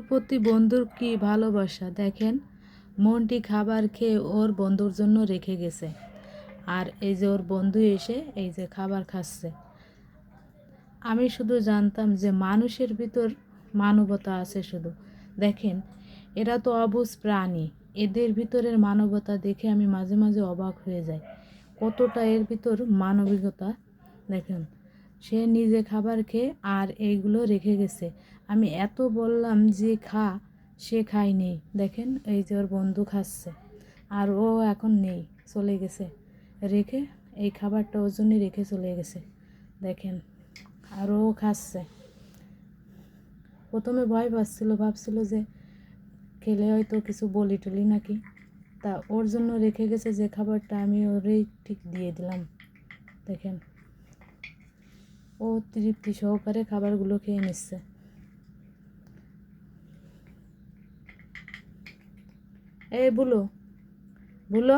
প্রতি বন্ধুর কি ভালোবাসা দেখেন। মন্টি খাবার খেয়ে ওর বন্ধুর জন্য রেখে গেছে, আর এই যে ওর বন্ধু এসে এই যে খাবার খাচ্ছে। আমি শুধু জানতাম যে মানুষের ভিতর মানবতা আছে শুধু। দেখেন, এরা তো অবুঝ প্রাণী, এদের ভিতরের মানবতা দেখে আমি মাঝে মাঝে অবাক হয়ে যাই, কতটা এর ভিতর মানবিকতা। দেখেন, সে নিজে খাবার খেয়ে আর এইগুলো রেখে গেছে। আমি এত বললাম যে খা, সে খায়নি। দেখেন, এই যে ওর বন্ধু খাচ্ছে, আর ও এখন নেই, চলে গেছে রেখে। এই খাবারটা ওর জন্যই রেখে চলে গেছে। দেখেন, আর ও খাচ্ছে। প্রথমে ভয় পাচ্ছিল, ভাবছিল যে খেলে হয়তো কিছু বলি টলি নাকি, তা ওর জন্য রেখে গেছে যে খাবারটা, আমি ওরই ঠিক দিয়ে দিলাম। দেখেন, ও তৃপ্তি সহকারে খাবারগুলো খেয়ে নিচ্ছে। এই বুলো, বুলো,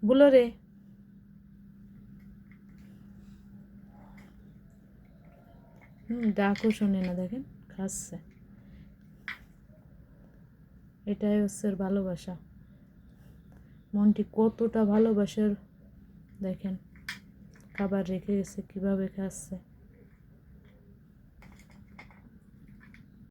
বুলো রে। ডাকও শোনে না, দেখেন খাচ্ছে। এটাই হচ্ছে ওর ভালোবাসা। মনটি কতটা ভালোবাসার, দেখেন খাবার রেখে গেছে, কিভাবে খাচ্ছে।